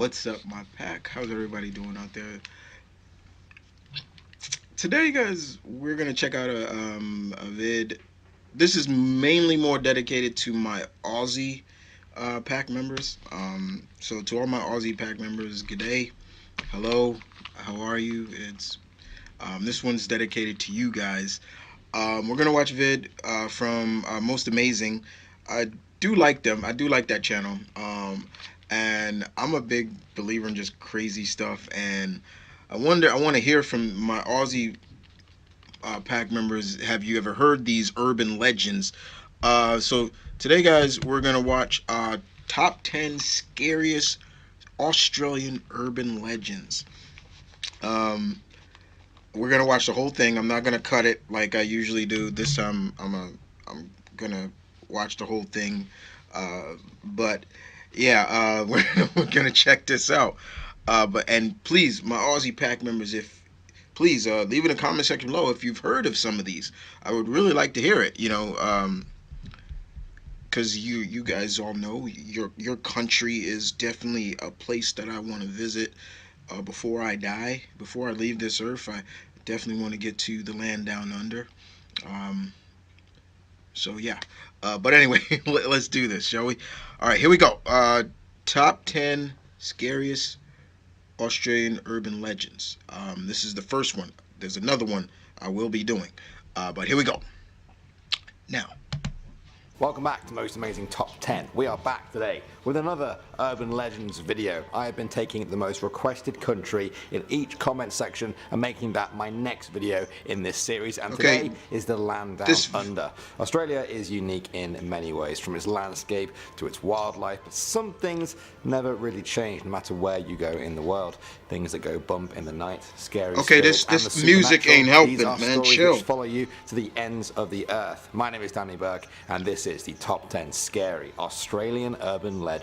What's up, my pack? How's everybody doing out there? Today, guys, we're gonna check out a vid. This is mainly more dedicated to my Aussie pack members. So to all my Aussie pack members, good day, hello, how are you? It's This one's dedicated to you guys. We're gonna watch a vid from Most Amazing. I do like them. I do like that channel. And I'm a big believer in just crazy stuff. And I want to hear from my Aussie pack members. Have you ever heard these urban legends? So today, guys, we're gonna watch top 10 scariest Australian urban legends. Um, we're gonna watch the whole thing. I'm not gonna cut it like I usually do. This time, I'm gonna watch the whole thing. But yeah, we're gonna check this out. And please, my Aussie pack members, if please leave in the comment section below if you've heard of some of these. I would really like to hear it. Because you guys all know your country is definitely a place that I want to visit before I die, before I leave this earth. I definitely want to get to the land down under. Um, so yeah. But anyway, let's do this, shall we? All right, here we go. Top 10 scariest Australian urban legends. This is the first one. There's another one I will be doing. But here we go. Now, welcome back to Most Amazing Top 10. We are back today with another Urban Legends video. I have been taking the most requested country in each comment section and making that my next video in this series. And today is the land down under. Australia is unique in many ways, from its landscape to its wildlife, but some things never really change no matter where you go in the world. Things that go bump in the night, scary spirits, this music ain't helping, these are man. stories Chill. which follow you to the ends of the earth. My name is M.V.K, and this is the top 10 scary Australian urban legends.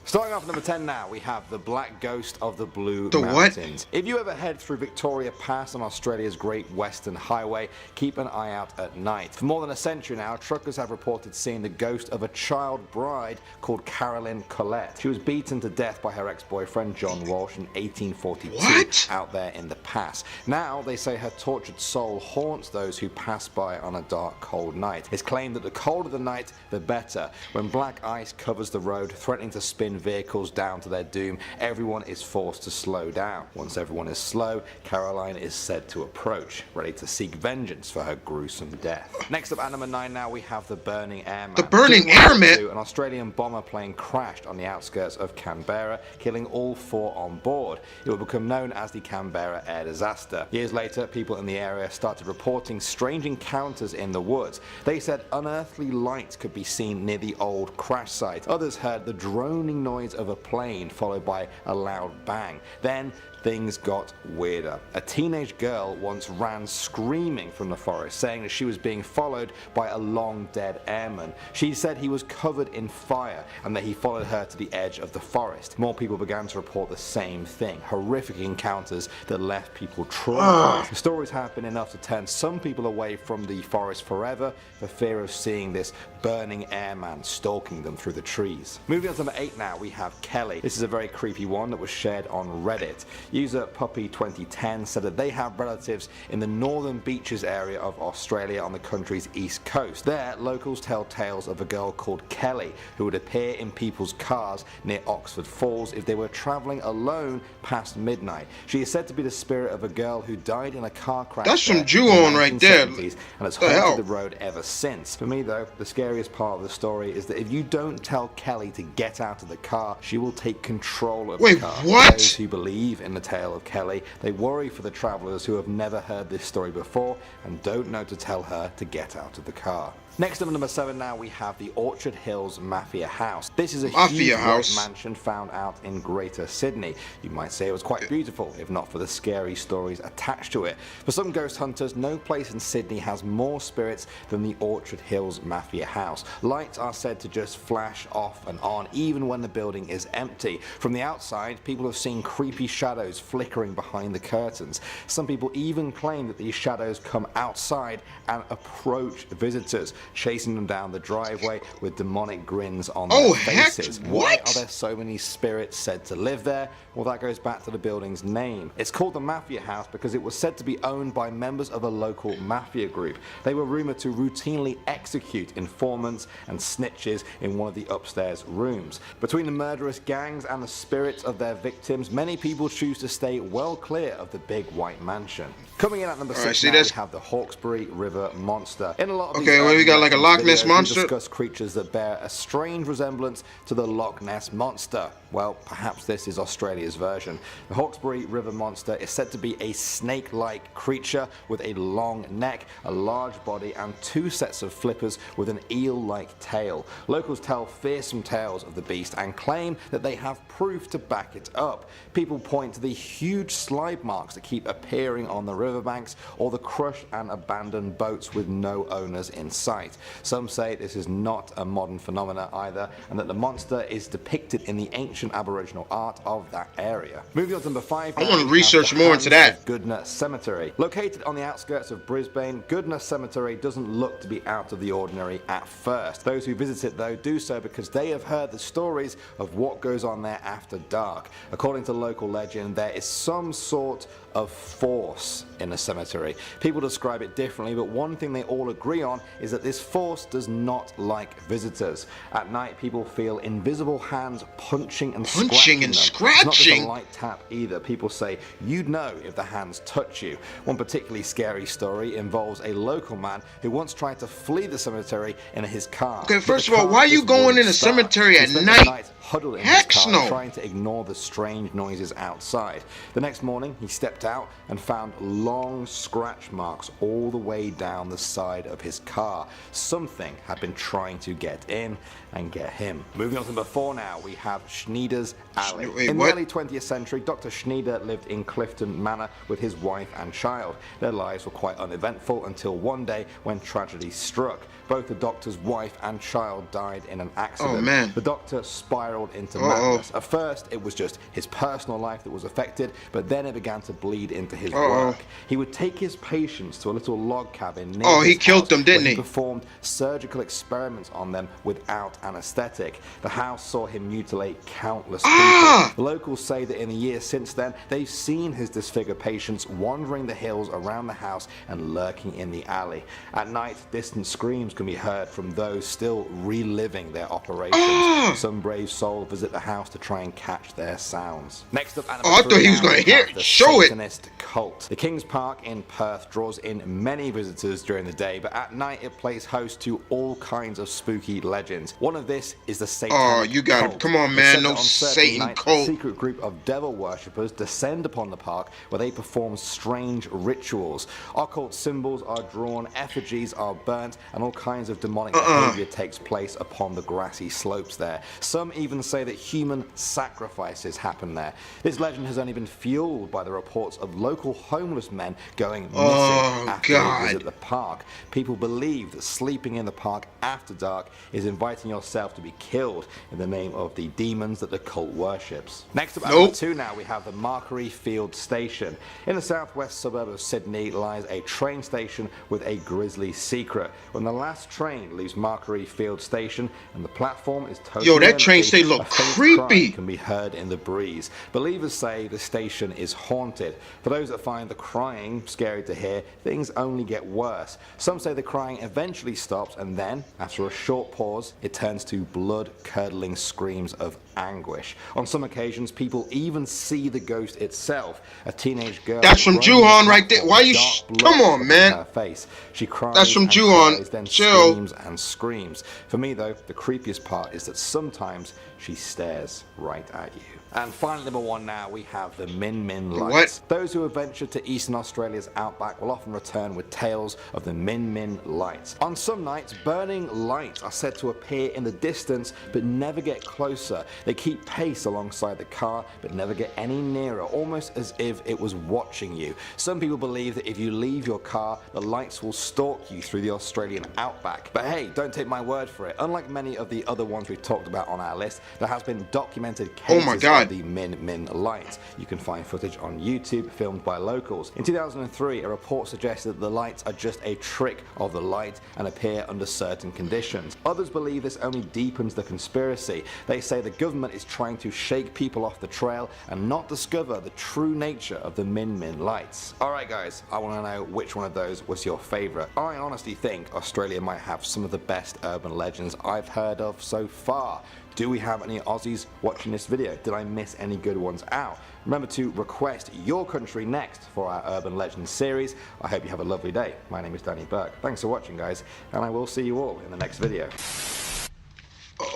Starting off number 10 now, we have the Black Ghost of the Blue Mountains. If you ever head through Victoria Pass on Australia's Great Western Highway, keep an eye out at night. For more than a century now, truckers have reported seeing the ghost of a child bride called Carolyn Collette. She was beaten to death by her ex-boyfriend John Walsh in 1842 out there in the pass. Now they say her tortured soul haunts those who pass by on a dark, cold night. It's claimed that the colder the night, the better. When black ice covers the road, threatening to spin vehicles down to their doom, everyone is forced to slow down. Once everyone is slow, Caroline is said to approach, ready to seek vengeance for her gruesome death. Next up at number 9 now, we have the Burning Airman. The Burning Airman? An Australian bomber plane crashed on the outskirts of Canberra, killing all 4 on board. It would become known as the Canberra air disaster. Years later, people in the area started reporting strange encounters in the woods. They said unearthly lights could be seen near the old crash site. Others heard the droning noise of a plane followed by a loud bang. Then things got weirder. A teenage girl once ran screaming from the forest, saying that she was being followed by a long dead airman. She said he was covered in fire and that he followed her to the edge of the forest. More people began to report the same thing, horrific encounters that left people traumatized. The stories have been enough to turn some people away from the forest forever for fear of seeing this burning airman stalking them through the trees. Moving on to number 8 now, we have Kelly. This is a very creepy one that was shared on Reddit. User Puppy2010 said that they have relatives in the northern beaches area of Australia on the country's east coast. There, locals tell tales of a girl called Kelly who would appear in people's cars near Oxford Falls if they were travelling alone past midnight. She is said to be the spirit of a girl who died in a car crash. That's some Ju-on right there. And has haunted the road ever since. For me though, the scariest part of the story is that if you don't tell Kelly to get out of the car, she will take control of the car. What? Those who believe in the tale of Kelly, they worry for the travellers who have never heard this story before and don't know to tell her to get out of the car. Next up at number 7 now, we have the Orchard Hills Mafia House. This is a huge white mansion found out in Greater Sydney. You might say it was quite beautiful if not for the scary stories attached to it. For some ghost hunters, no place in Sydney has more spirits than the Orchard Hills Mafia House. Lights are said to just flash off and on even when the building is empty. From the outside, people have seen creepy shadows shadows flickering behind the curtains. Some people even claim that these shadows come outside and approach visitors, chasing them down the driveway with demonic grins on their faces. Why are there so many spirits said to live there? Well, that goes back to the building's name. It's called the Mafia House because it was said to be owned by members of a local mafia group. They were rumored to routinely execute informants and snitches in one of the upstairs rooms. Between the murderous gangs and the spirits of their victims, many people choose to stay well clear of the big white mansion. Coming in at number 6 now, we have the Hawkesbury River Monster. In a lot of well, we got like a Loch Ness monster. We discuss creatures that bear a strange resemblance to the Loch Ness Monster. Well, perhaps this is Australia's version. The Hawkesbury River Monster is said to be a snake-like creature with a long neck, a large body, and 2 sets of flippers with an eel-like tail. Locals tell fearsome tales of the beast and claim that they have proof to back it up. People point to the huge slide marks that keep appearing on the riverbanks, or the crushed and abandoned boats with no owners in sight. Some say this is not a modern phenomenon either, and that the monster is depicted in the ancient Aboriginal art of that area. Moving on to number 5. I want to research more into that. Goodna Cemetery. Located on the outskirts of Brisbane, Goodna Cemetery doesn't look to be out of the ordinary at first. Those who visit it though do so because they have heard the stories of what goes on there after dark. According to local legend, there is some sort of force in the cemetery. People describe it differently, but one thing they all agree on is that this force does not like visitors. At night, people feel invisible hands punching and scratching them. It's not just a light tap either. People say you'd know if the hands touch you. One particularly scary story involves a local man who once tried to flee the cemetery in his car. Okay, first of all, why are you going in a cemetery at night? Huddled in his car, trying to ignore the strange noises outside. The next morning, he stepped out and found long scratch marks all the way down the side of his car. Something had been trying to get in and get him. Moving on to number 4 now, we have Schneider's Alley. In the early 20th century, Dr. Schneider lived in Clifton Manor with his wife and child. Their lives were quite uneventful until one day when tragedy struck. Both the doctor's wife and child died in an accident. Oh, man. The doctor spiraled into madness. At first, it was just his personal life that was affected, but then it began to bleed into his work. He would take his patients to a little log cabin near he killed them, didn't he? He performed surgical experiments on them without anesthetic. The house saw him mutilate countless people. The locals say that in the years since then, they've seen his disfigured patients wandering the hills around the house and lurking in the alley. At night, distant screams can be heard from those still reliving their operations. Some brave soul visit the house to try and catch their sounds. Next up, I thought he was going to hear it. Show it. Cult. The King's Park in Perth draws in many visitors during the day, but at night it plays host to all kinds of spooky legends. One of this is the Satanic you got Cult. it. Come on, man. No Satan cult. A secret group of devil worshippers descend upon the park where they perform strange rituals. Occult symbols are drawn, effigies are burnt, and all kinds of demonic behavior takes place upon the grassy slopes there. Some even say that human sacrifices happen there. This legend has only been fueled by the reports of local homeless men going missing after they visit the park. People believe that sleeping in the park after dark is inviting yourself to be killed in the name of the demons that the cult worships. Next up, at number 2 now, we have the Markery Field Station. In the southwest suburb of Sydney lies a train station with a grisly secret. When the last train leaves Markery Field Station and the platform is totally that train station look creepy. Can be heard in the breeze. Believers say the station is haunted. For those that find the crying scary to hear, things only get worse. Some say the crying eventually stops, and then, after a short pause, it turns to blood-curdling screams of anguish. On some occasions, people even see the ghost itself. A teenage girl. That's from Juhan right there. Why you? Come on, man. Her face. She cries. That's from Juhan. Then Chill. screams and screams. For me, though, the creepiest part is that sometimes she stares right at you. And finally, number 1 now, we have the Min Min Lights. Those who have ventured to Eastern Australia's outback will often return with tales of the Min Min Lights. On some nights, burning lights are said to appear in the distance but never get closer. They keep pace alongside the car but never get any nearer, almost as if it was watching you. Some people believe that if you leave your car, the lights will stalk you through the Australian outback. But hey, don't take my word for it. Unlike many of the other ones we've talked about on our list, there has been documented Oh my cases of God. the Min lights. You can find footage on YouTube filmed by locals. In 2003, a report suggested that the lights are just a trick of the light and appear under certain conditions. Others believe this only deepens the conspiracy. They say the government is trying to shake people off the trail and not discover the true nature of the Min lights. Alright guys, I want to know which one of those was your favourite. I honestly think Australia might have some of the best urban legends I've heard of so far. Do we have any Aussies watching this video? Did I miss any good ones out? Remember to request your country next for our Urban Legends series. I hope you have a lovely day. My name is Danny Burke. Thanks for watching guys, and I will see you all in the next video.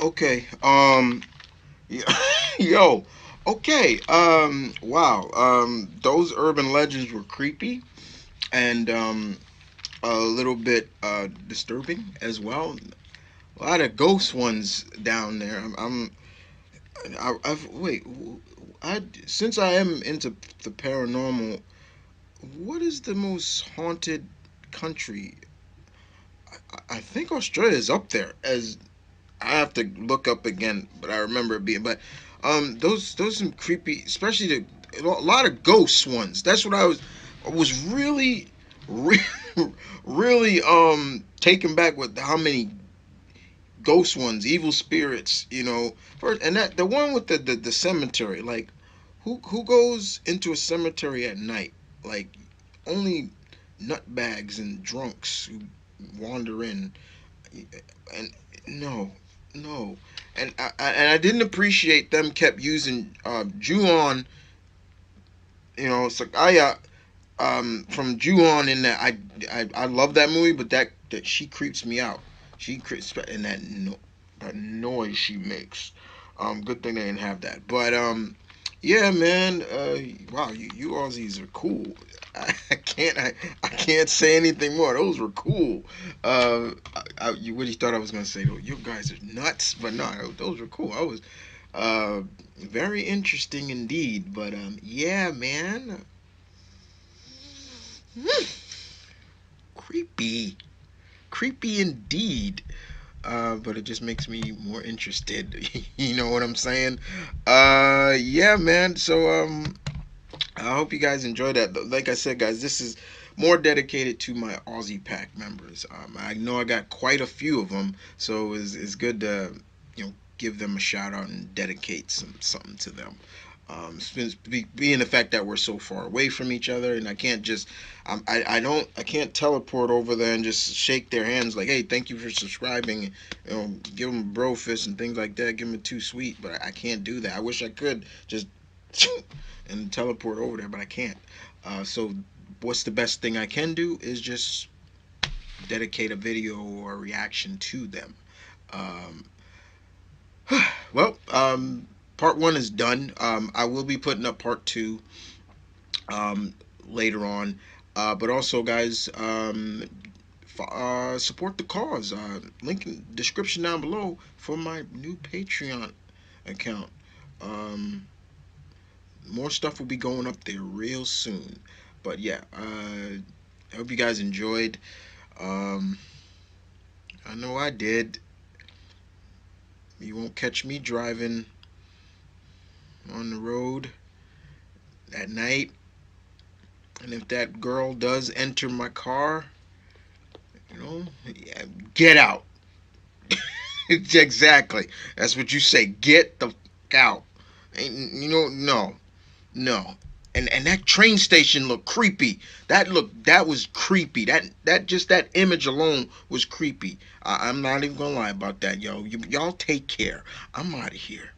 Okay. Yo. Okay. Wow. Those urban legends were creepy and a little bit disturbing as well. A lot of ghost ones down there. I've wait. Since I am into the paranormal, what is the most haunted country? I think Australia is up there. As I have to look up again, but I remember it being. But those some creepy, especially a lot of ghost ones. That's what I was really, really, really taken back with how many ghost ones, evil spirits, first, and that the one with the cemetery, like who goes into a cemetery at night? Like only nutbags and drunks who wander in, and no, no, and I didn't appreciate them kept using Ju-on, Sakaya from Ju-on in that I love that movie, but that she creeps me out. She creeps, and that noise she makes. Good thing they didn't have that. But yeah, man. Wow, you Aussies are cool. I can't say anything more. Those were cool. You really thought I was gonna say, "Oh, you guys are nuts," but no, those were cool. I was very interesting indeed. But yeah, man. Creepy, creepy indeed. But it just makes me more interested. You know what I'm saying? Yeah, man. So I hope you guys enjoyed that. Like I said, guys, this is more dedicated to my Aussie Pack members. I know I got quite a few of them, so it's good to give them a shout out and dedicate something to them. Being the fact that we're so far away from each other, and I can't just I can't teleport over there and just shake their hands like, hey, thank you for subscribing, give them a bro fist and things like that, give them a too sweet, but I can't do that. I wish I could just and teleport over there, but I can't. So what's the best thing I can do is just dedicate a video or a reaction to them. Um, well, part one is done. I will be putting up part two later on. But also, guys, support the cause. Link in description down below for my new Patreon account. More stuff will be going up there real soon. But yeah, I hope you guys enjoyed. Um, I know I did. You won't catch me driving on the road at night. And if that girl does enter my car, yeah, get out. Exactly. That's what you say. Get the f out. Ain't no, no. And that train station looked creepy. That was creepy. That image alone was creepy. I'm not even gonna lie about that, yo. Y'all take care. I'm out of here.